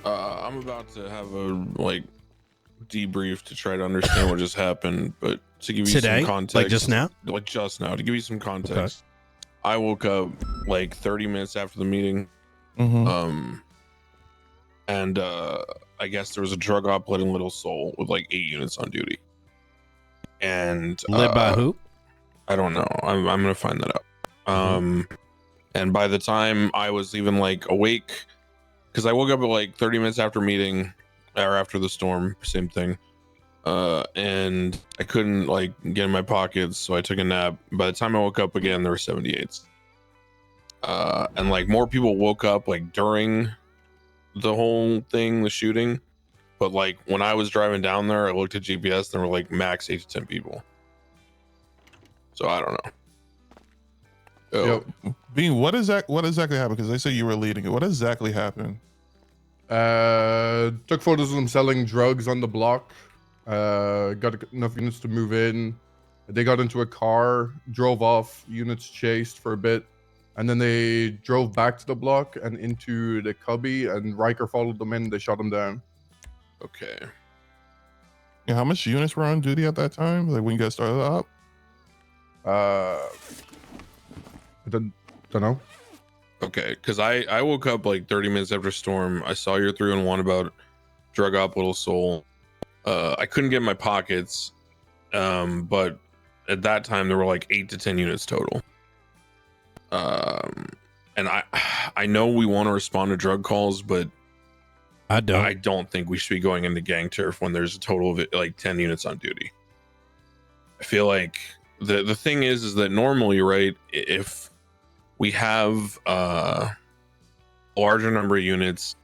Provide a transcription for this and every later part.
I'm about to have a debrief to try to understand what just happened, but to give you Today? some context, Like just now? To give you some context, Okay. I woke up like 30 minutes after the meeting, Mm-hmm. and I guess there was a drug oplet in Little Seoul with like 8 units on duty, and Led by who? I don't know. I'm gonna find that out. And by the time I was even like awake, because I woke up at like 30 minutes after meeting or after the storm, same thing. And I couldn't like get in my pockets, so I took a nap. By the time I woke up again, there were 78s. And like more people woke up like during the whole thing, the shooting. But like when I was driving down there, I looked at GPS, and there were like max 8 to 10 people. So I don't know. Yep. Bean, what exactly happened? Because they say you were leading it. What exactly happened? Took photos of them selling drugs on the block. Got enough units to move in. They got into a car, drove off. Units chased for a bit, and then they drove back to the block and into the cubby. And Riker followed them in. They shot him down. Okay. Yeah, how much units were on duty at that time? Like when you guys started up? I don't know. Okay, because I woke up like 30 minutes after storm. I saw your 3-1 about drug up Little Soul. I couldn't get in my pockets, but at that time there were like 8 to 10 units total. And I know we want to respond to drug calls, but I don't think we should be going into gang turf when there's a total of like 10 units on duty. I feel like the thing is that normally, right, if we have a larger number of units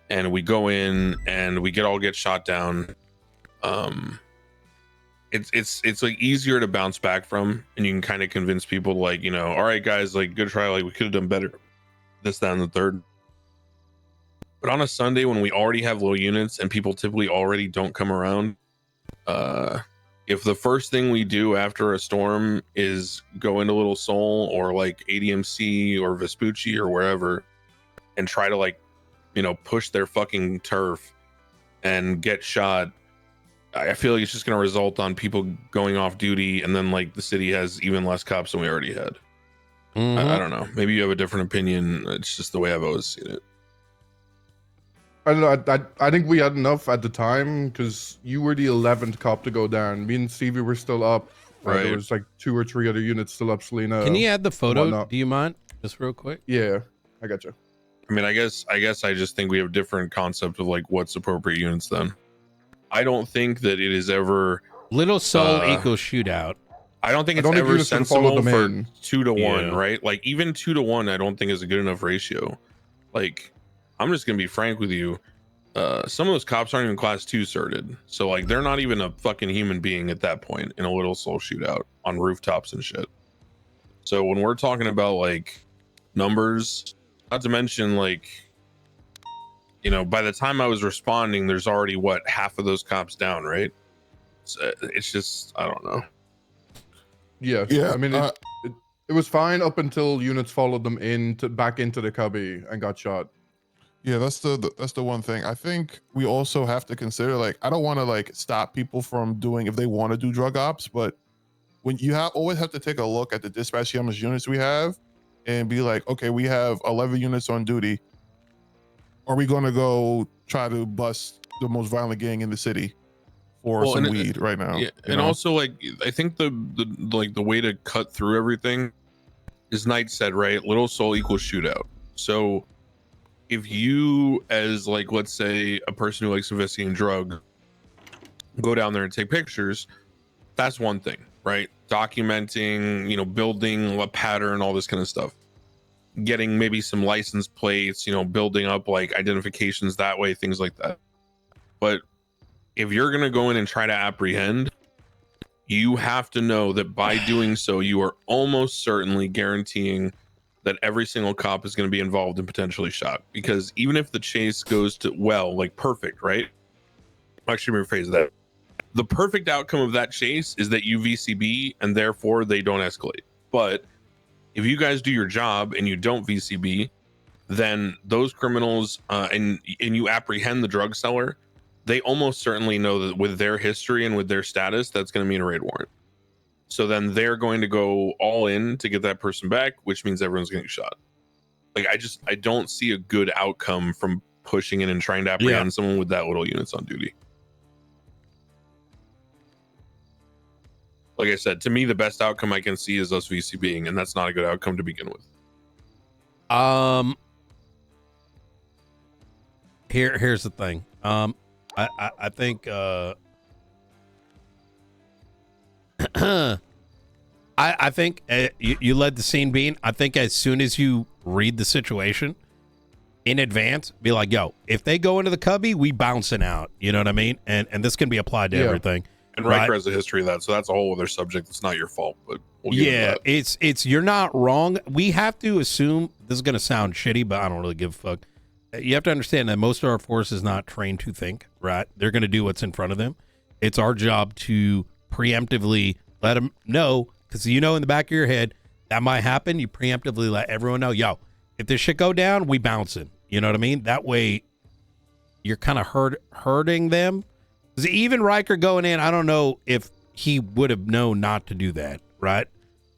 and we go in and we get shot down, it's like easier to bounce back from, and you can kind of convince people like, you know, all right guys, like good try, like we could have done better, this, that, and the third. But on a Sunday when we already have low units and people typically already don't come around, if the first thing we do after a storm is go into Little Seoul or like ADMC or Vespucci or wherever and try to like, you know, push their fucking turf and get shot, I feel like it's just going to result on people going off duty, and then like the city has even less cops than we already had. I don't know. Maybe you have a different opinion. It's just the way I've always seen it. I don't know. I think we had enough at the time because you were the 11th cop to go down. Me and Stevie were still up. Right. There was like 2 or 3 other units still up. Selena. Can you add the photo? Do you mind? Just real quick. Yeah, I got you. I mean, I guess I just think we have different concept of like what's appropriate units then. I don't think that it is ever Little Seoul equals shootout. I don't think it's ever sensible for 2 to 1, right? Like even 2 to 1, I don't think is a good enough ratio. Like, I'm just gonna be frank with you. Some of those cops aren't even class 2 certed, so like they're not even a fucking human being at that point in a Little Seoul shootout on rooftops and shit. So when we're talking about like numbers, not to mention like, you know, by the time I was responding, there's already what, half of those cops down, right? So it's just, I don't know. Yeah. I mean, it was fine up until units followed them back into the cubby and got shot. Yeah, that's the one thing. I think we also have to consider, like, I don't want to like stop people from doing if they want to do drug ops, but when you always have to take a look at the dispatch, how much units we have, and be like, okay, we have 11 units on duty. Are we going to go try to bust the most violent gang in the city for some weed right now? Yeah, and also like I think the way to cut through everything is Knight said, right? Little Seoul equals shootout. So if you, as like, let's say a person who likes investigating drug, go down there and take pictures, that's one thing, right? Documenting, you know, building a pattern, all this kind of stuff, getting maybe some license plates, you know, building up like identifications that way, things like that. But if you're going to go in and try to apprehend, you have to know that by doing so, you are almost certainly guaranteeing that every single cop is going to be involved and potentially shot. Because even if the chase goes to, well, like perfect, right? Actually, rephrase that. The perfect outcome of that chase is that you VCB and therefore they don't escalate. But if you guys do your job and you don't VCB, then those criminals and you apprehend the drug seller, they almost certainly know that with their history and with their status, that's going to mean a raid warrant. So then they're going to go all in to get that person back, which means everyone's getting shot. Like, I don't see a good outcome from pushing in and trying to apprehend someone with that little units on duty. Like I said, to me, the best outcome I can see is us VCBing, and that's not a good outcome to begin with. Here's the thing. I think I think you led the scene being. I think as soon as you read the situation in advance, be like, yo, if they go into the cubby, we bouncing out. You know what I mean? And this can be applied to everything. And Riker has a history of that, so that's a whole other subject. It's not your fault, but we'll get into that. it's you're not wrong. We have to assume, this is gonna sound shitty, but I don't really give a fuck. You have to understand that most of our force is not trained to think, right? They're gonna do what's in front of them. It's our job to preemptively let them know, because in the back of your head that might happen. You preemptively let everyone know, yo, if this shit go down, we bouncing. You know what I mean? That way you're kind of hurting them. Because even Riker going in, I don't know if he would have known not to do that, right?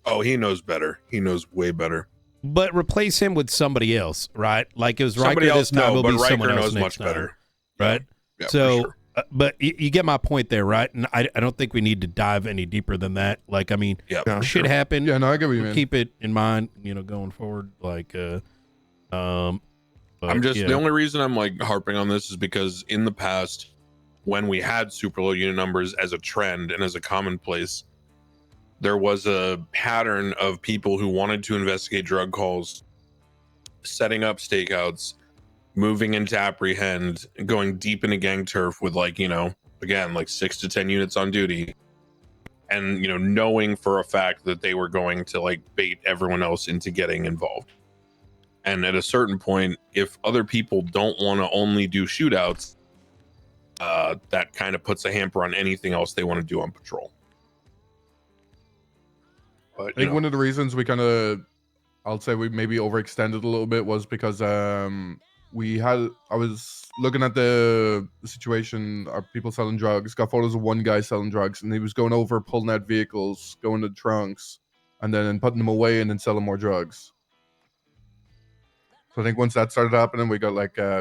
Oh, he knows better. He knows way better. But replace him with somebody else, right? Like it was somebody Riker else, this time, no, but Riker someone else knows next much time, better, right? Yeah, so, for sure. But you get my point there, right? And I don't think we need to dive any deeper than that. Like, I mean, shit happened. Yeah, no, I get what you mean. Keep it in mind, going forward. Like, I'm just the only reason I'm like harping on this is because in the past, when we had super low unit numbers as a trend and as a commonplace, there was a pattern of people who wanted to investigate drug calls, setting up stakeouts, moving into apprehend, going deep into gang turf with again, like 6 to 10 units on duty, and knowing for a fact that they were going to like bait everyone else into getting involved. And at a certain point, if other people don't want to only do shootouts, that kind of puts a hamper on anything else they want to do on patrol. But, I think one of the reasons we I'll say we maybe overextended a little bit was because I was looking at the situation of people selling drugs, got photos of one guy selling drugs, and he was going over, pulling out vehicles, going to trunks, and then putting them away and then selling more drugs. So I think once that started happening, we got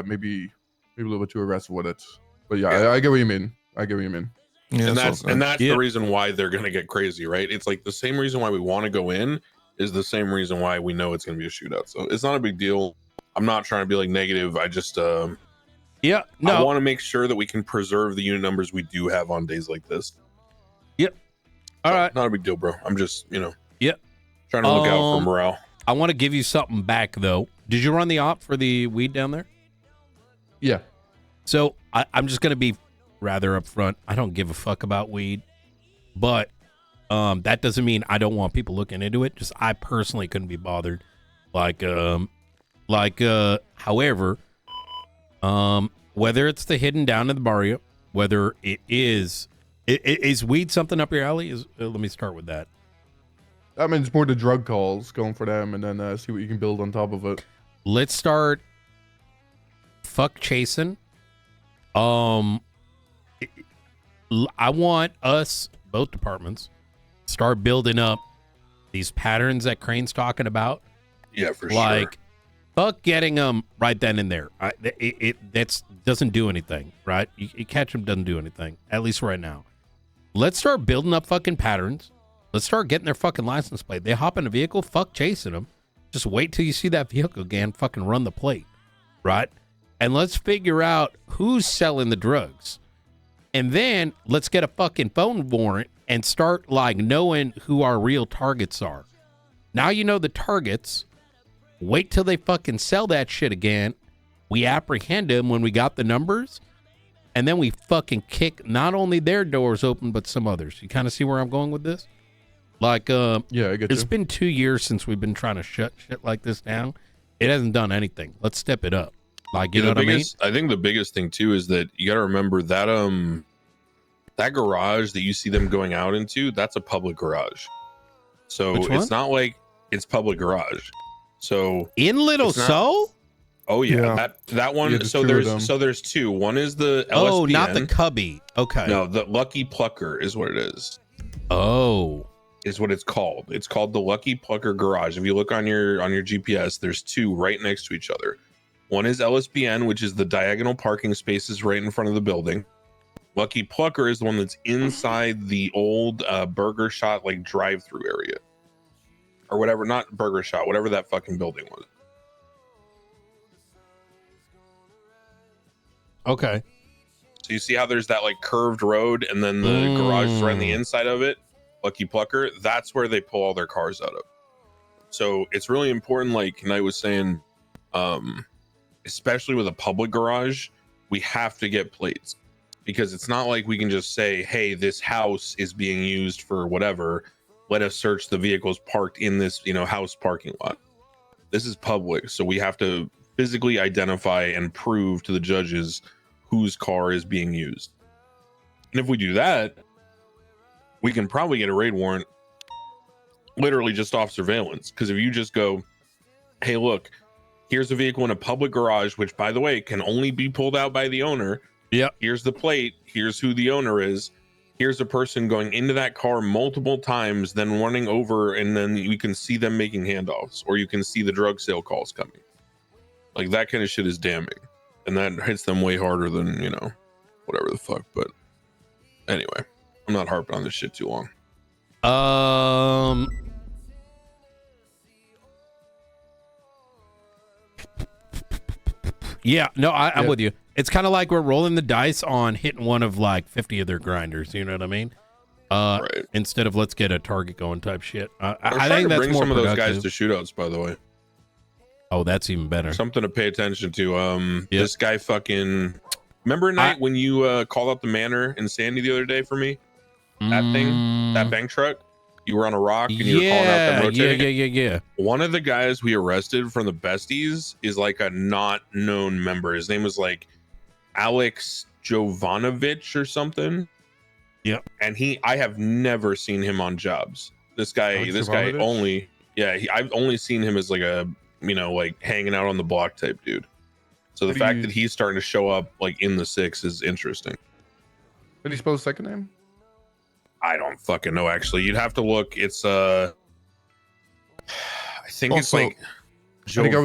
maybe a little bit too aggressive with it. But I get what you mean. I get what you mean. Yeah, and that's the reason why they're gonna get crazy, right? It's like the same reason why we want to go in is the same reason why we know it's gonna be a shootout. So it's not a big deal. I'm not trying to be like negative. I just I want to make sure that we can preserve the unit numbers we do have on days like this. Yep. All right. Not a big deal, bro. I'm just trying to look out for morale. I want to give you something back though. Did you run the op for the weed down there? Yeah. So I'm just gonna be rather upfront. I don't give a fuck about weed, but that doesn't mean I don't want people looking into it. Just I personally couldn't be bothered. However, whether it's the hidden down in the barrio, whether it is weed something up your alley? Let me start with that. I mean, it's more the drug calls, going for them, and then see what you can build on top of it. Let's start. Fuck chasing. I want us, both departments, start building up these patterns that Crane's talking about. Yeah, for sure. Fuck getting them right then and there. That doesn't do anything, right? You catch them, doesn't do anything, at least right now. Let's start building up fucking patterns. Let's start getting their fucking license plate. They hop in a vehicle, fuck chasing them. Just wait till you see that vehicle again, fucking run the plate, right? And let's figure out who's selling the drugs. And then let's get a fucking phone warrant and start knowing who our real targets are. Now you know the targets. Wait till they fucking sell that shit again. We apprehend them when we got the numbers. And then we fucking kick not only their doors open, but some others. You kind of see where I'm going with this? Yeah, I get you. It's been 2 years since we've been trying to shut shit like this down. It hasn't done anything. Let's step it up. You know what I mean? I think the biggest thing too is that you got to remember that that garage that you see them going out into, that's a public garage. So it's not like it's public garage. So in Little Seoul? Oh yeah, Yeah. that Yeah, one. there's So two of them. there's two. One is the LSPN. Oh, not the cubby. Okay. No, the Lucky Plucker is what it is. Oh. Is what it's called. It's called the Lucky Plucker Garage. If you look on your GPS, there's two right next to each other. One is LSPN, which is the diagonal parking spaces right in front of the building. Lucky Plucker is the one that's inside the old Burger Shot like drive-through area, or whatever. Not Burger Shot, whatever that fucking building was. Okay. So you see how there's that like curved road, and then the garage is right on the inside of it. Lucky Plucker, that's where they pull all their cars out of. So it's really important, like Knight was saying, especially with a public garage, we have to get plates, because it's not like we can just say, hey, this house is being used for whatever, let us search the vehicles parked in this, house parking lot. This is public, so we have to physically identify and prove to the judges whose car is being used. And if we do that, we can probably get a raid warrant literally just off surveillance. Because if you just go, hey, look, here's a vehicle in a public garage, which, by the way, can only be pulled out by the owner. Yep. Here's the plate. Here's who the owner is. Here's a person going into that car multiple times, then running over, and then you can see them making handoffs, or you can see the drug sale calls coming. Like, that kind of shit is damning. And that hits them way harder than, whatever the fuck. But anyway, I'm not harping on this shit too long. Yeah, no, I'm with you. It's kind of like we're rolling the dice on hitting one of like 50 of their grinders. You know what I mean? Right. Instead of let's get a target going type shit. I think that's bring more some of those guys to shootouts, by the way. Oh, that's even better. Something to pay attention to. This guy fucking. Remember Night when you called out the Manor in Sandy the other day for me? That thing, that bank truck. You were on a rock and you were calling out them rotating. Yeah. One of the guys we arrested from the Besties is like a not known member. His name was like Alex Jovanovich or something. Yep. And I have never seen him on jobs. This guy Jovanovich? only, I've only seen him as like a, like hanging out on the block type dude. So the fact that he's starting to show up like in the 6 is interesting. Did he spell his second name? I don't fucking know, actually. You'd have to look. It's I think it's like I think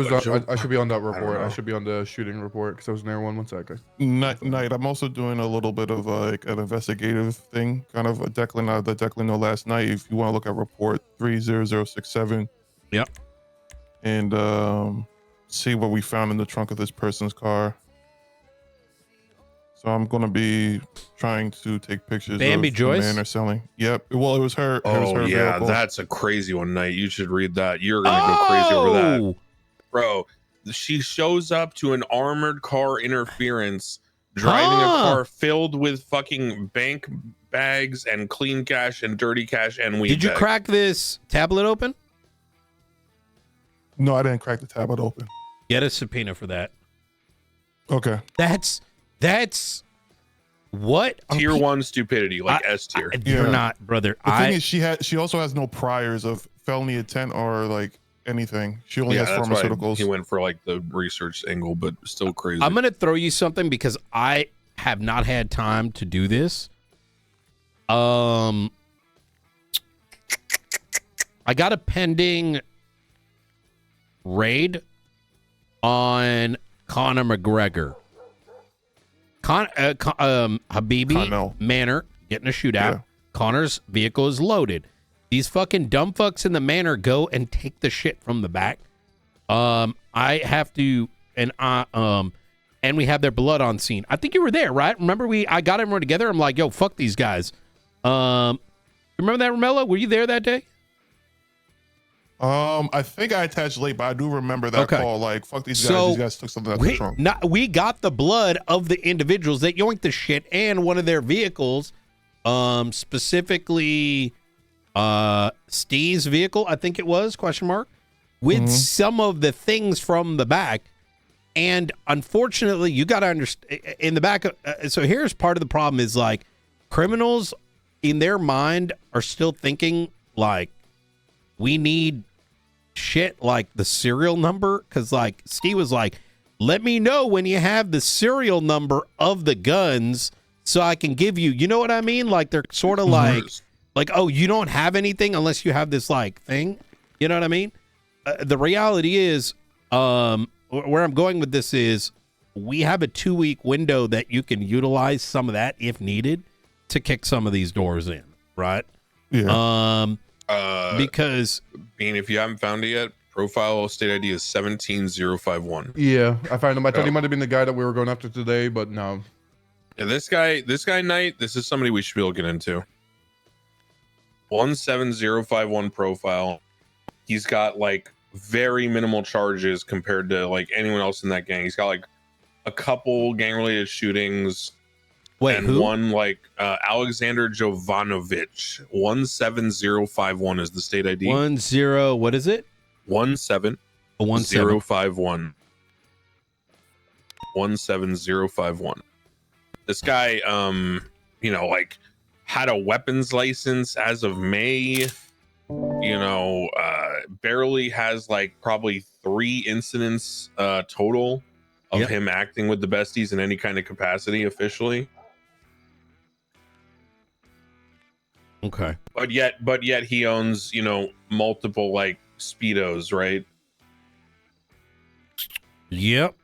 I should be on that report. I should be on the shooting report because I was in there 1 second. Night. I'm also doing a little bit of like an investigative thing, kind of a Declan, the Declan know last night. If you want to look at report 30067. Yep. And see what we found in the trunk of this person's car. So I'm gonna be trying to take pictures Bambi of Joyce? the man they're selling. Yep. Well, it was her. Oh yeah, vehicle. that's a crazy one, Night. You should read that. You're gonna go crazy over that, bro. She shows up to an armored car interference, driving a car filled with fucking bank bags and clean cash and dirty cash and weed. Did you bags. crack this tablet open? No, I didn't crack the tablet open. Get a subpoena for that. Okay. That's what tier 1 stupidity, like S tier. You're not, brother. The thing is, she also has no priors of felony intent or like anything. She only has pharmaceuticals. He went for like the research angle, but still crazy. I'm gonna throw you something because I have not had time to do this. I got a pending raid on Conor McGregor. Habibi Manor getting a shootout. Yeah. Connor's vehicle is loaded. These fucking dumb fucks in the Manor go and take the shit from the back. I have to, and we have their blood on scene. I think you were there, right? Remember I got everyone together. I'm like, yo, fuck these guys. Remember that, Romello? Were you there that day? I think I attached late, but I do remember that call. Like, fuck these guys. These guys took something out the trunk. We got the blood of the individuals that yoinked the shit and one of their vehicles, specifically Steve's vehicle, I think it was, with some of the things from the back. And unfortunately, you got to understand, in the back of, so here's part of the problem is like criminals in their mind are still thinking like we need shit like the serial number, because like Steve was like, let me know when you have the serial number of the guns so I can give you, you know what I mean? Like they're sort of like, oh, you don't have anything unless you have this like thing. You know what I mean? The reality is, where I'm going with this is we have a 2-week window that you can utilize some of that if needed to kick some of these doors in, right? Yeah. Because Bean, if you haven't found it yet, profile state ID is 17051. Yeah, I found him. I thought he might have been the guy that we were going after today, but no. Yeah, this guy Knight, this is somebody we should be looking into. 17051 profile. He's got like very minimal charges compared to like anyone else in that gang. He's got like a couple gang related shootings. wait, and who? one like Alexander Jovanovic. 17051 is the state ID. 10, what is it? 17051. 17051. This guy, like had a weapons license as of May. Barely has like probably 3 incidents total of him acting with the besties in any kind of capacity officially. Okay. But yet he owns, multiple like Speedos, right? Yep.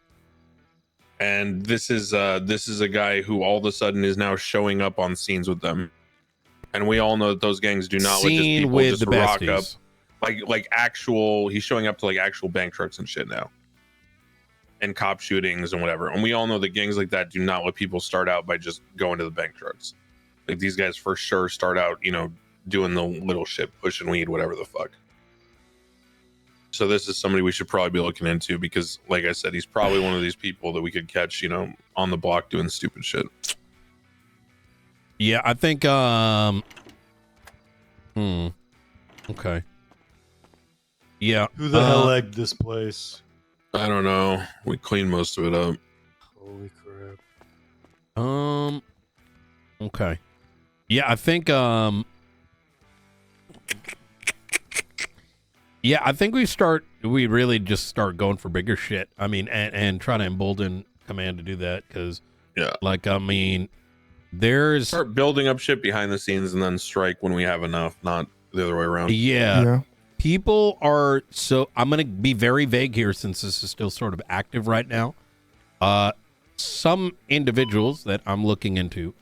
And this is a guy who all of a sudden is now showing up on scenes with them. And we all know that those gangs do not let just people with just the rock besties. up. Like actual, he's showing up to like actual bank trucks and shit now. And cop shootings and whatever. And we all know that gangs like that do not let people start out by just going to the bank trucks. Like these guys for sure start out, doing the little shit, pushing weed, whatever the fuck. So this is somebody we should probably be looking into because, like I said, he's probably one of these people that we could catch, on the block doing stupid shit. Yeah, I think okay. Yeah. Who the hell egged this place? I don't know. We cleaned most of it up. Holy crap. Okay. Yeah, I think yeah, I think we really just start going for bigger shit. I mean, and try to embolden command to do that because there's Start building up shit behind the scenes and then strike when we have enough, not the other way around. yeah. People are I'm going to be very vague here since this is still sort of active right now. Some individuals that I'm looking into,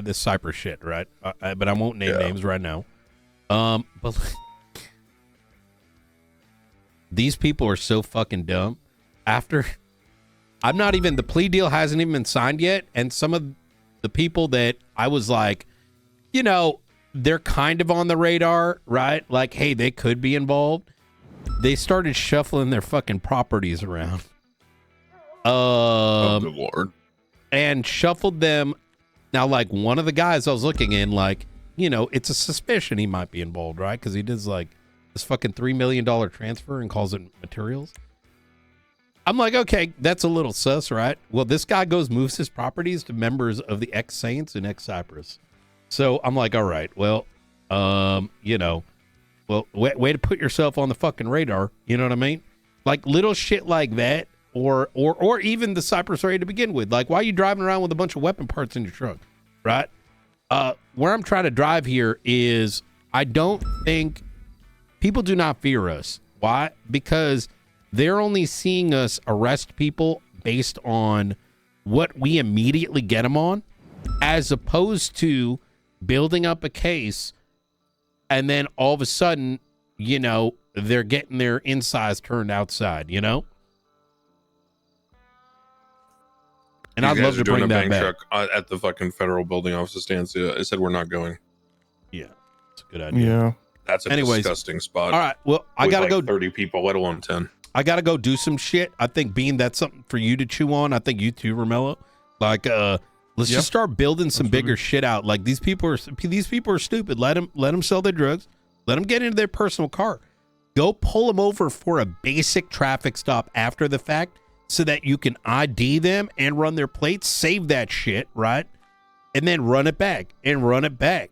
this Cypress shit, right? But I won't name names right now. But these people are so fucking dumb. The plea deal hasn't even been signed yet. And some of the people that I was like, they're kind of on the radar, right? Like, hey, they could be involved. They started shuffling their fucking properties around. Oh, good Lord. And shuffled them. Now, like, one of the guys I was looking in, like, it's a suspicion he might be involved, right? Because he does, like, this fucking $3 million transfer and calls it materials. I'm like, okay, that's a little sus, right? Well, this guy moves his properties to members of the ex-Saints and ex-Cypress. So I'm like, all right, well, way to put yourself on the fucking radar. You know what I mean? Like little shit like that, or even the Cypress raid to begin with. Like, why are you driving around with a bunch of weapon parts in your truck, right? Where I'm trying to drive here is I don't think people do not fear us. Why? Because they're only seeing us arrest people based on what we immediately get them on, as opposed to building up a case and then all of a sudden, they're getting their insides turned outside, And I'd love to bring that back. Truck at the fucking federal building office stands. I said we're not going. Yeah, it's a good idea. Yeah. That's a disgusting spot. All right, well, I gotta go. 30 people, let alone 10. I gotta go do some shit. I think, Bean, that's something for you to chew on. I think you too, Romello. Like, let's just start building some bigger shit out. Like these people are stupid. Let them sell their drugs. Let them get into their personal car. Go pull them over for a basic traffic stop after the fact, so that you can ID them and run their plates. Save that shit, right? And then run it back and run it back.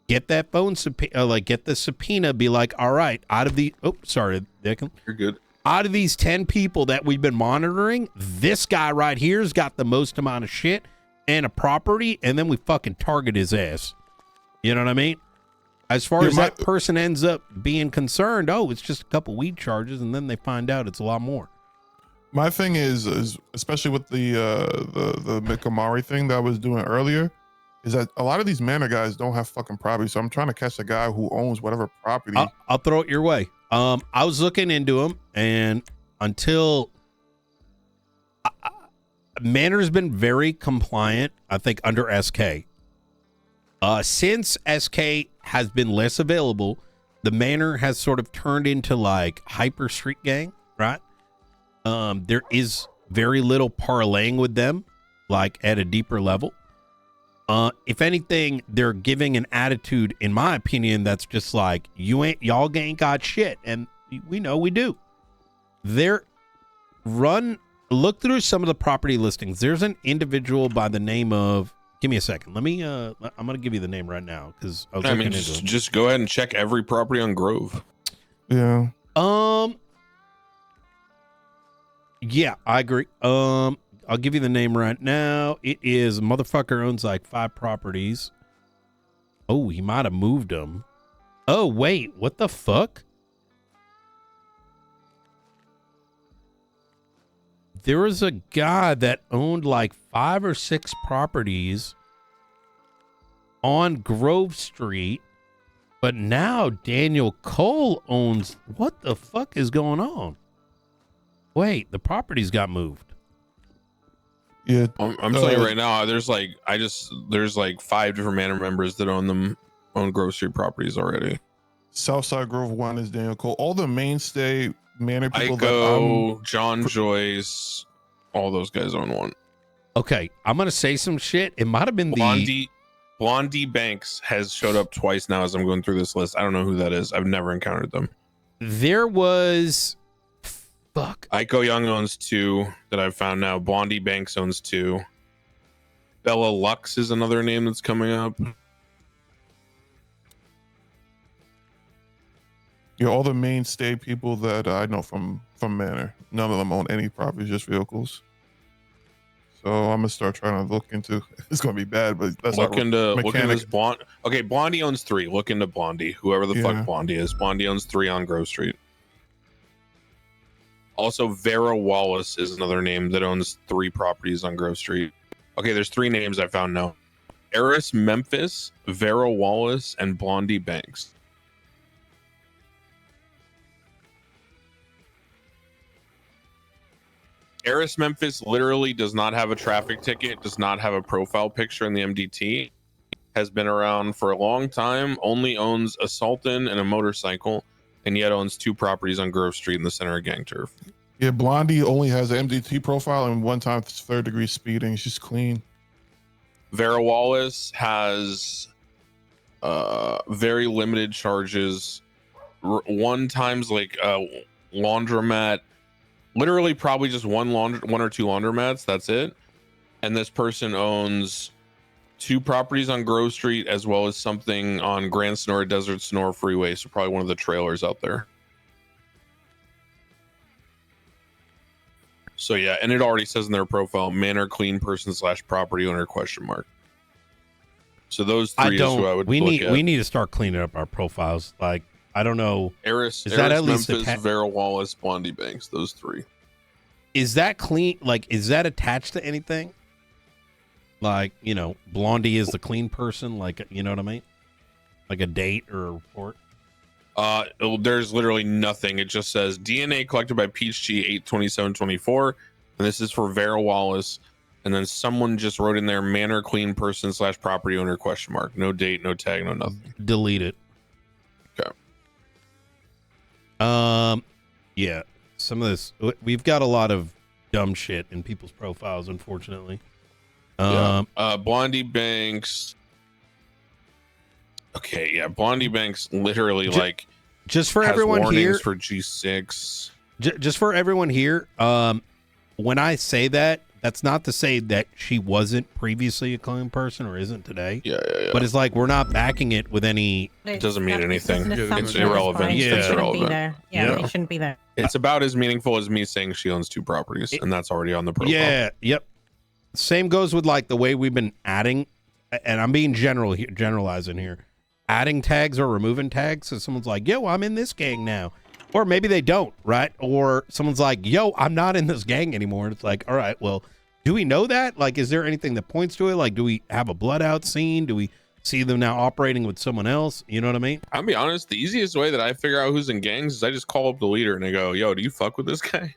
Get that phone subpoena, get the subpoena. Be like, all right, out of the sorry, Declan. You're good. out of these 10 people that we've been monitoring, this guy right here's got the most amount of shit and a property, and then we fucking target his ass. You know what I mean? As far as that person ends up being concerned, oh, it's just a couple weed charges, and then they find out it's a lot more. My thing is especially with the Mikamari thing that I was doing earlier, is that a lot of these manor guys don't have fucking property. So I'm trying to catch a guy who owns whatever property. I'll throw it your way. I was looking into them, and until Manor's been very compliant, I think, under SK. Since SK has been less available, the Manor has sort of turned into like hyper street gang, right? There is very little parlaying with them, like at a deeper level. If anything, they're giving an attitude, in my opinion, that's just like, y'all ain't got shit, and we know we do. Look through some of the property listings. There's an individual by the name of, give me a second. I'm gonna give you the name right now because I was looking into it. Just go ahead and check every property on Grove. Yeah. Yeah, I agree. I'll give you the name right now. It is motherfucker owns like 5 properties. Oh, he might have moved them. Oh, wait, what the fuck? There was a guy that owned like 5 or 6 properties on Grove Street, but now Daniel Cole owns. What the fuck is going on? Wait, the properties got moved. Yeah, I'm telling you right now, there's like 5 different Manor members that own Grove Street properties already. Southside Grove 1 is Daniel Cole. All the mainstay Manor people John Joyce, all those guys own one. Okay, I'm gonna say some shit. It might have been Blondie Banks has showed up twice now as I'm going through this list. I don't know who that is. I've never encountered them. There was Iko Young owns 2 that I've found now. Blondie Banks owns 2. Bella Lux is another name that's coming up. Yeah, all the mainstay people that I know from Manor, none of them own any properties, just vehicles. So I'm gonna start trying to look into. It's gonna be bad, but that's look into this Blondie. Okay, Blondie owns 3. Look into Blondie. Whoever the fuck Blondie is. Blondie owns 3 on Grove Street. Also, Vera Wallace is another name that owns 3 properties on Grove Street. Okay, there's 3 names I found now. Eris Memphis, Vera Wallace, and Blondie Banks. Eris Memphis literally does not have a traffic ticket, does not have a profile picture in the MDT, has been around for a long time, only owns a Sultan and a motorcycle, and yet owns 2 properties on Grove Street in the center of Gang Turf. Yeah, Blondie only has an MDT profile and one time 3rd degree speeding. She's clean. Vera Wallace has very limited charges. One times like laundromat, literally probably just one or 2 laundromats. That's it. And this person owns 2 properties on Grove Street as well as something on Grand Sonora Desert Sonora Freeway. So probably one of the trailers out there. So yeah, and it already says in their profile, Manor clean person / property owner ? So those 3 is who I would we look at. need to start cleaning up our profiles. Like, I don't know. Eris that at least Memphis, Vera Wallace, Blondie Banks, those 3. Is that clean? Like, is that attached to anything? Like, you know, Blondie is the clean person. Like, you know what I mean? Like a date or a report. There's literally nothing. It just says DNA collected by Peach G 8/27/24, and this is for Vera Wallace. And then someone just wrote in there Manor clean person / property owner ? No date, no tag, no nothing. Delete it. Okay. Yeah. Some of this, we've got a lot of dumb shit in people's profiles, unfortunately. Blondie Banks. Okay, yeah, Blondie Banks literally just for everyone here for G6. Just for everyone here, when I say that, that's not to say that she wasn't previously a clean person or isn't today. Yeah. But it's like we're not backing it with any. It doesn't mean anything. It's irrelevant. Yeah. It's irrelevant. Yeah, Yeah. they shouldn't be there. It's about as meaningful as me saying she owns 2 properties, and that's already on the profile. Yeah. Yep. Same goes with like the way we've been adding, and I'm being generalizing here, adding tags or removing tags. So someone's like, "Yo, I'm in this gang now," or maybe they don't, right? Or someone's like, "Yo, I'm not in this gang anymore." And it's like, all right, well, do we know that? Like, is there anything that points to it? Like, do we have a blood out scene? Do we see them now operating with someone else? You know what I mean? I'll be honest, the easiest way that I figure out who's in gangs is I just call up the leader and I go, "Yo, do you fuck with this guy?"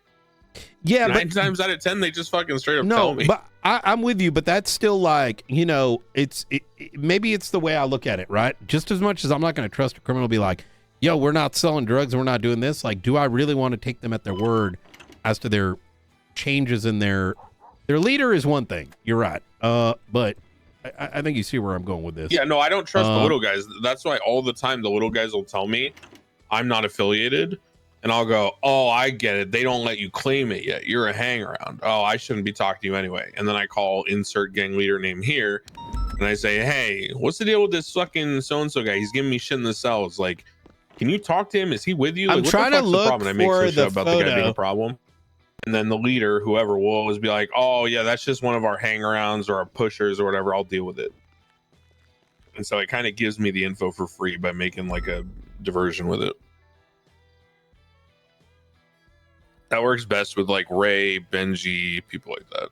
Yeah, 9 times out of 10, they just fucking straight up tell me. but I'm with you, but that's still like, you know, maybe it's the way I look at it, right? Just as much as I'm not going to trust a criminal to be like, "Yo, we're not selling drugs and we're not doing this." Like, do I really want to take them at their word as to their changes in their leader is one thing. You're right. But I think you see where I'm going with this. Yeah, no, I don't trust the little guys. That's why all the time the little guys will tell me I'm not affiliated. And I'll go, "Oh, I get it. They don't let you claim it yet. You're a hang around. Oh, I shouldn't be talking to you anyway." And then I call insert gang leader name here and I say, "Hey, what's the deal with this fucking so-and-so guy? He's giving me shit in the cells. Like, can you talk to him? Is he with you?" Like, I'm what trying the to fuck's look the problem? And I make for shit the about the guy being photo. a problem. And then the leader, whoever will always be like, "Oh yeah, that's just one of our hang-arounds or our pushers or whatever. I'll deal with it." And so it kind of gives me the info for free by making like a diversion with it. That works best with like Ray, Benji, people like that.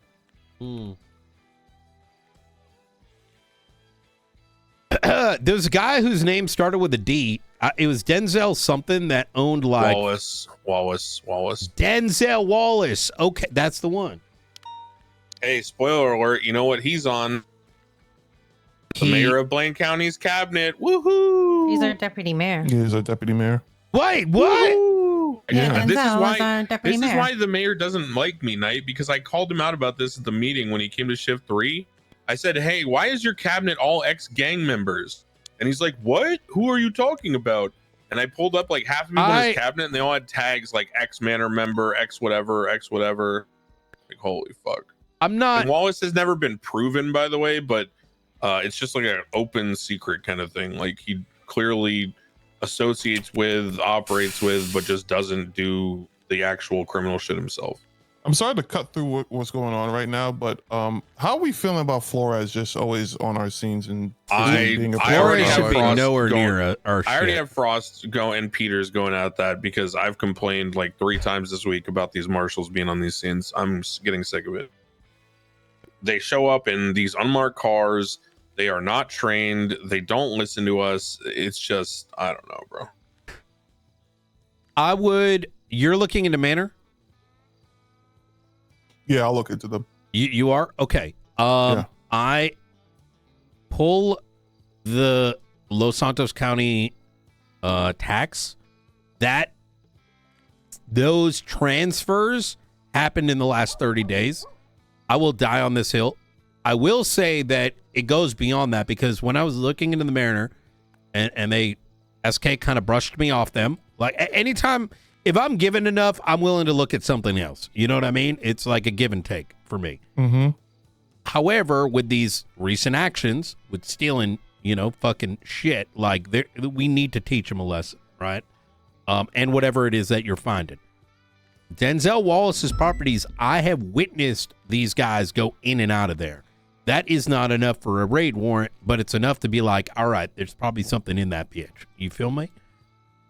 There's a guy whose name started with a D. It was Denzel something that owned like Wallace. Denzel Wallace. Okay, that's the one. Hey, spoiler alert! You know what he's on? The mayor of Blaine County's cabinet. Woohoo! He's our deputy mayor. He is our deputy mayor. Wait, what? Woo! Yeah, This is Denzel was why. our deputy This is mayor. why the mayor doesn't like me, Knight, because I called him out about this at the meeting when he came to Shift 3. I said, "Hey, why is your cabinet all ex-gang members?" And he's like, "What? Who are you talking about?" And I pulled up like half of people in his cabinet, and they all had tags like ex-manor member, ex-whatever, ex-whatever. Like, holy fuck. I'm not. And Wallace has never been proven, by the way, but it's just like an open secret kind of thing. Like, he clearly associates with, operates with, but just doesn't do the actual criminal shit himself. I'm sorry to cut through what's going on right now, but how are we feeling about Flores just always on our scenes and being a I already Flores have should be Frost nowhere going- near our I already shit. have Frost and Peters going at that because I've complained like 3 times this week about these marshals being on these scenes. I'm getting sick of it. They show up in these unmarked cars. They are not trained. They don't listen to us. It's just, I don't know, bro. You're looking into Manor? Yeah, I'll look into them. You are? Okay. Yeah. I pull the Los Santos County tax. Those transfers happened in the last 30 days. I will die on this hill. I will say that it goes beyond that because when I was looking into the Mariner and they SK kind of brushed me off them, like anytime if I'm given enough, I'm willing to look at something else. You know what I mean? It's like a give and take for me. Mm-hmm. However, with these recent actions, with stealing, fucking shit, like we need to teach them a lesson, right? And whatever it is that you're finding. Denzel Wallace's properties, I have witnessed these guys go in and out of there. That is not enough for a raid warrant, but it's enough to be like, all right, there's probably something in that bitch. You feel me?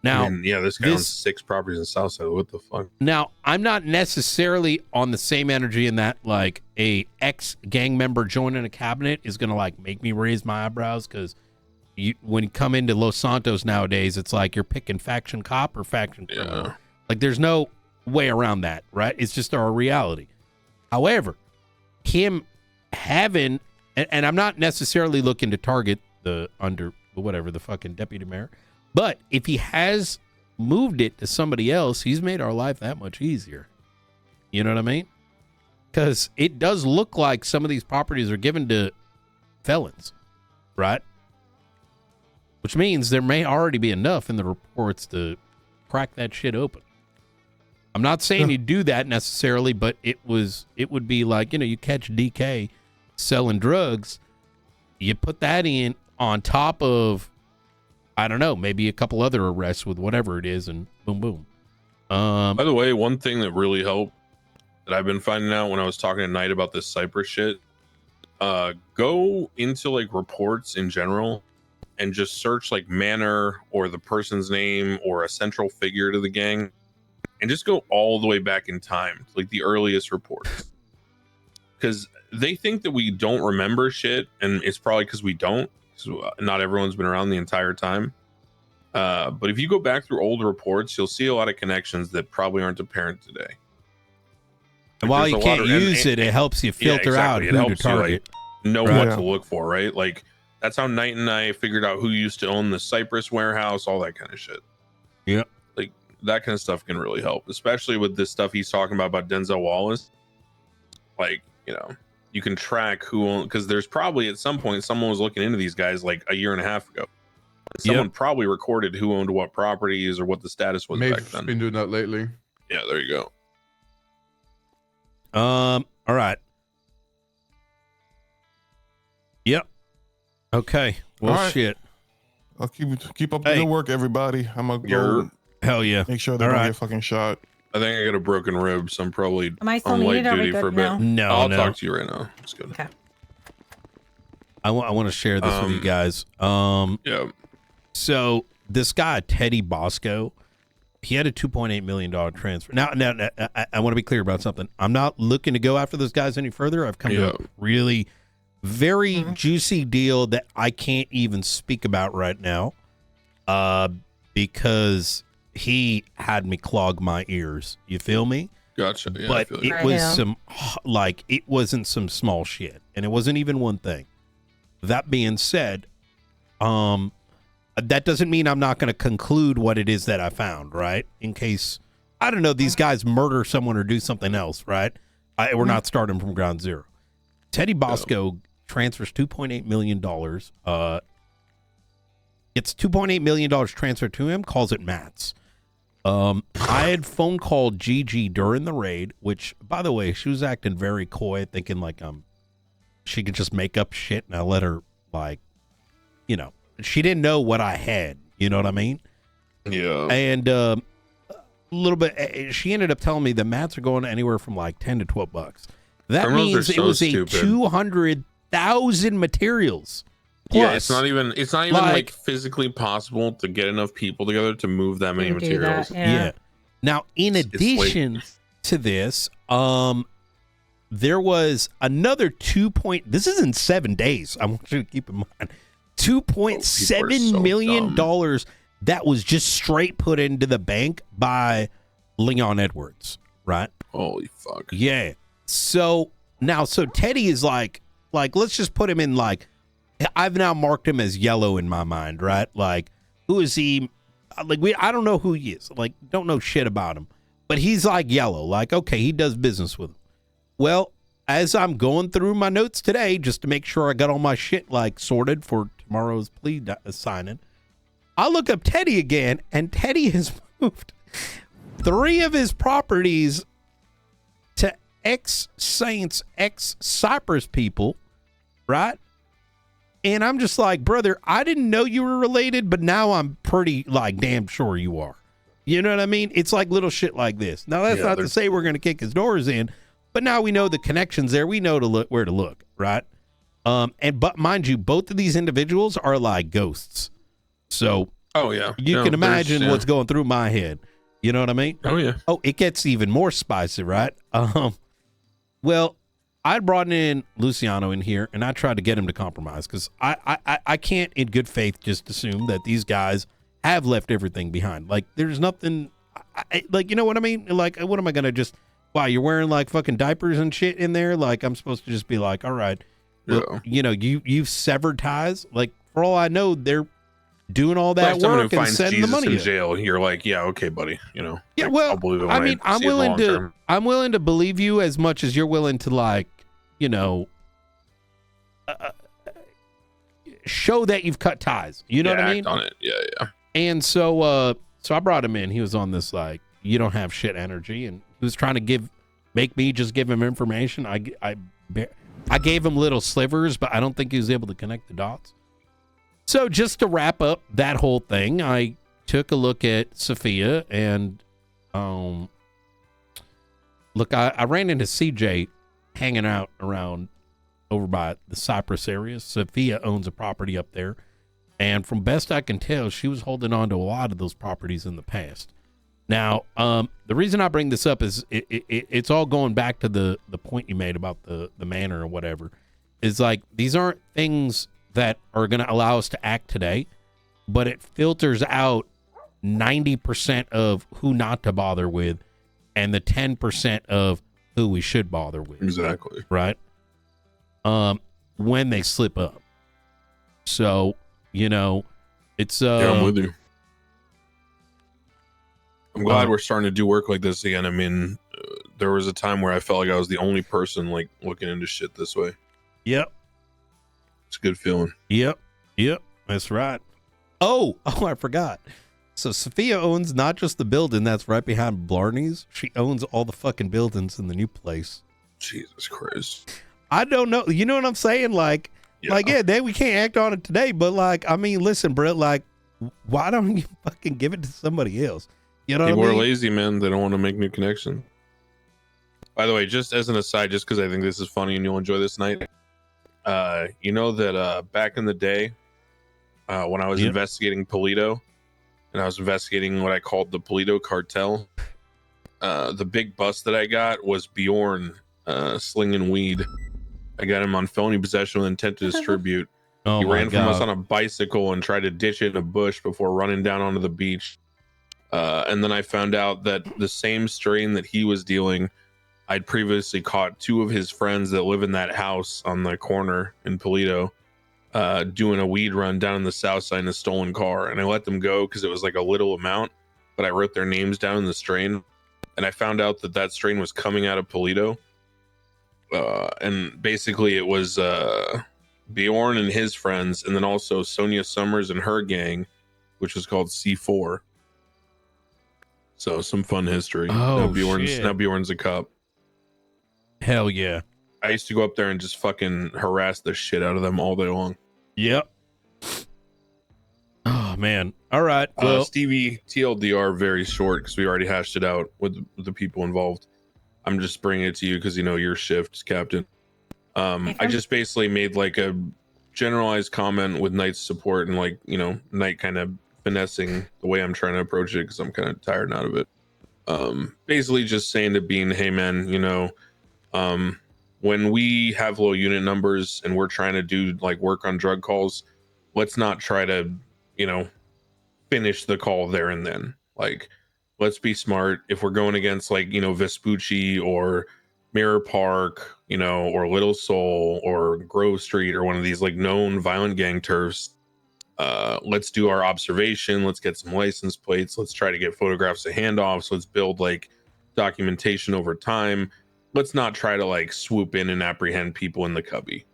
Now, I mean, yeah, this guy owns 6 properties in Southside. What the fuck? Now, I'm not necessarily on the same energy in that, like, a ex-gang member joining a cabinet is going to, like, make me raise my eyebrows because when you come into Los Santos nowadays, it's like you're picking faction cop or faction criminal. Yeah. Like, there's no way around that, right? It's just our reality. However, him having, and I'm not necessarily looking to target the fucking deputy mayor, but if he has moved it to somebody else, he's made our life that much easier. You know what I mean? Because it does look like some of these properties are given to felons, right? Which means there may already be enough in the reports to crack that shit open. I'm not saying you do that necessarily, but it would be like, you catch DK selling drugs, you put that in on top of, I don't know, maybe a couple other arrests with whatever it is, and boom, boom. By the way, one thing that really helped that I've been finding out when I was talking at night about this Cypress shit, go into like reports in general and just search like manor or the person's name or a central figure to the gang, and just go all the way back in time to like the earliest reports, because they think that we don't remember shit, and it's probably because we don't. So not everyone's been around the entire time. But if you go back through old reports, you'll see a lot of connections that probably aren't apparent today. And while you can't use it, it helps you filter out who to target. Know what to look for, right? Like that's how Knight and I figured out who used to own the Cypress warehouse, all that kind of shit. Yeah, like that kind of stuff can really help, especially with this stuff he's talking about Denzel Wallace. Like, you can track who, because there's probably at some point someone was looking into these guys like a year and a half ago. Someone probably recorded who owned what properties or what the status was back then. Been doing that lately. Yeah, there you go. All right. Yep. Okay. Well, All right. shit. I'll keep up the good work, everybody. I'm gonna go hell yeah. make sure they don't get fucking shot. I think I got a broken rib, so I'm probably Am I still on light needed? Are we duty for a good bit. now? No, I'll no. talk to you right now. It's good. Okay. I want to share this with you guys. Yeah. So this guy Teddy Bosco, he had a $2.8 million transfer. Now, I want to be clear about something. I'm not looking to go after those guys any further. I've come to a really very juicy deal that I can't even speak about right now, because he had me clog my ears. You feel me? Gotcha. Yeah, but it was some, like, it wasn't some small shit, and it wasn't even one thing. That being said, that doesn't mean I'm not going to conclude what it is that I found, right? In case, I don't know, these guys murder someone or do something else, right? We're not starting from ground zero. Teddy Bosco transfers $2.8 million. It's $2.8 million transferred to him, calls it Matt's. I had phone called Gigi during the raid, which, by the way, she was acting very coy, thinking like she could just make up shit, and I let her, like, she didn't know what I had. You know what I mean? Yeah. And a little bit, she ended up telling me the mats are going anywhere from like $10 to $12. That Criminals means are it so was stupid. a 200,000 materials. Plus, Yeah, it's not even like physically possible to get enough people together to move that many materials. Yeah. Now, in addition to this, there was another this is in 7 days. I want you to keep in mind. $2.7 million that was just straight put into the bank by Leon Edwards, right? Holy fuck. Yeah. So Teddy is like, let's just put him in, like, I've now marked him as yellow in my mind, right? Like, who is he? Like, I don't know who he is. Like, don't know shit about him. But he's like yellow. Like, okay, he does business with him. Well, as I'm going through my notes today, just to make sure I got all my shit, like, sorted for tomorrow's plea signing, I look up Teddy again, and Teddy has moved 3 of his properties to ex-Saints, ex-Cypress people, right? And I'm just like, brother, I didn't know you were related, but now I'm pretty, like, damn sure you are. You know what I mean? It's like little shit like this. Now, that's not to say we're going to kick his doors in, but now we know the connections there. We know where to look, right? But mind you, both of these individuals are like ghosts. So, you can imagine what's going through my head. You know what I mean? Oh, yeah. Oh, it gets even more spicy, right? Well, I brought in Luciano in here, and I tried to get him to compromise, because I can't in good faith just assume that these guys have left everything behind. Like, there's nothing, like, you know what I mean? Like, what am I going to just, wow, you're wearing, like, fucking diapers and shit in there? Like, I'm supposed to just be like, all right, well, you've severed ties. Like, for all I know, they're doing all that work and sending the money in jail. You're like, yeah, okay, buddy. Yeah, like, well, I'll believe it I mean, I'm willing to believe you as much as you're willing to, like, show that you've cut ties. You know what I mean? Act on it. Yeah. And so I brought him in. He was on this, like, you don't have shit energy. And he was trying to make me just give him information. I gave him little slivers, but I don't think he was able to connect the dots. So just to wrap up that whole thing, I took a look at Sophia and look, I ran into CJ hanging out around over by the Cypress area. Sophia owns a property up there. And from best I can tell, she was holding on to a lot of those properties in the past. Now, the reason I bring this up is it's all going back to the point you made about the manor or whatever. Is like, these aren't things that are going to allow us to act today, but it filters out 90% of who not to bother with and the 10% of who we should bother with. Exactly. Right? When they slip up. So, you know, it's yeah, I'm with you. I'm glad we're starting to do work like this again. I mean, there was a time where I felt like I was the only person like looking into shit this way. Yep. It's a good feeling. Yep. That's right. Oh, I forgot. So Sophia owns not just the building that's right behind Blarney's. She owns all the fucking buildings in the new place. Jesus Christ. I don't know. You know what I'm saying? Like, yeah, we can't act on it today, but like, I mean, listen, Brett, like, why don't you fucking give it to somebody else? You know People what I mean? are lazy, man. They don't want to make new connections. By the way, just as an aside, just because I think this is funny and you'll enjoy this night, you know that back in the day, when I was investigating Polito, and I was investigating what I called the Polito cartel, the big bust that I got was Bjorn slinging weed. I got him on felony possession with intent to distribute. He ran from us on a bicycle and tried to ditch it in a bush before running down onto the beach. And then I found out that the same strain that he was dealing, I'd previously caught two of his friends that live in that house on the corner in Polito doing a weed run down in the south side in a stolen car. And I let them go because it was like a little amount, but I wrote their names down in the strain. And I found out that that strain was coming out of Polito. And basically it was Bjorn and his friends, and then also Sonia Summers and her gang, which was called C4. So some fun history. Oh, now Bjorn's a cop. Hell yeah. I used to go up there and just fucking harass the shit out of them all day long. Yep. Oh man. All right. Well, Stevie, TLDR very short because we already hashed it out with the people involved. I'm just bringing it to you because you know your shift, Captain. I just basically made like a generalized comment with Knight's support and like, you know, Knight kind of finessing the way I'm trying to approach it because I'm kind of tired out of it. Basically just saying to Bean, hey man, you know, when we have low unit numbers and we're trying to do like work on drug calls, let's not try to, you know, finish the call there and then. Like, let's be smart. If we're going against like, you know, Vespucci or Mirror Park, you know, or Little Soul or Grove Street or one of these like known violent gang turfs, let's do our observation. Let's get some license plates. Let's try to get photographs of handoffs. Let's build like documentation over time. Let's not try to like swoop in and apprehend people in the cubby.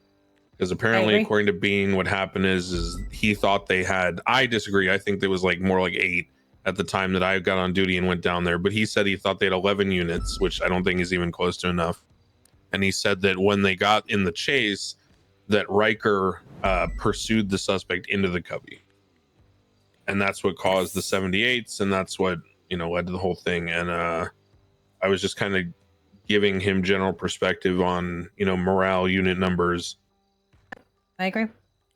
Because apparently, according to Bean, what happened is he thought they had, I disagree. I think there was like more like 8 at the time that I got on duty and went down there. But he said he thought they had 11 units, which I don't think is even close to enough. And he said that when they got in the chase, that Riker pursued the suspect into the cubby. And that's what caused the 78s. And that's what, you know, led to the whole thing. And I was just kind of giving him general perspective on, you know, morale, unit numbers. I agree.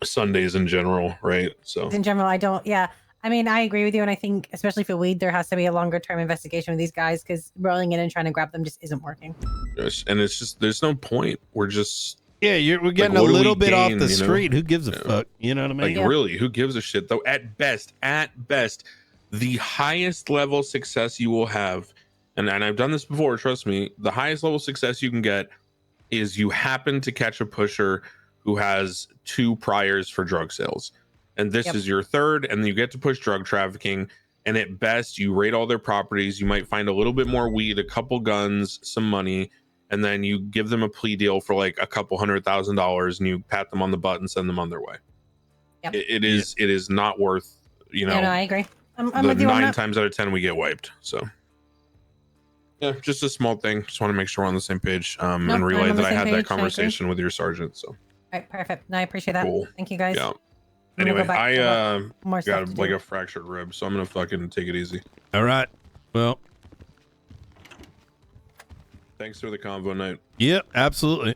Sundays in general, right? So in general, I mean, I agree with you, and I think especially for weed, there has to be a longer term investigation with these guys because rolling in and trying to grab them just isn't working. yes, and it's just there's no point. We're just we're getting like, a little bit off the street. Who gives a fuck? You know what I mean? Like really, who gives a shit though? At best, the highest level success you will have, and I've done this before, trust me, the highest level success you can get is you happen to catch a pusher who has 2 priors for drug sales. And this is your 3rd, and you get to push drug trafficking. And at best, you raid all their properties. You might find a little bit more weed, a couple guns, some money, and then you give them a plea deal for like a couple $100,000, and you pat them on the butt and send them on their way. Yep. It is not worth, you know. Yeah, no, I agree. I'm the with you on 9 that. times out of 10 we get wiped. So Yeah, just a small thing. Just want to make sure we're on the same page. Nope, And I'm relay on the that I same had page, I that agree. conversation with your sergeant. So All right, perfect. No, I appreciate that. cool. Thank you guys. Yeah. I'm gonna Anyway, go back I to more stuff got to like do. a fractured rib, so I'm gonna fucking take it easy. All right. Well, Thanks for the convo night. yeah, absolutely.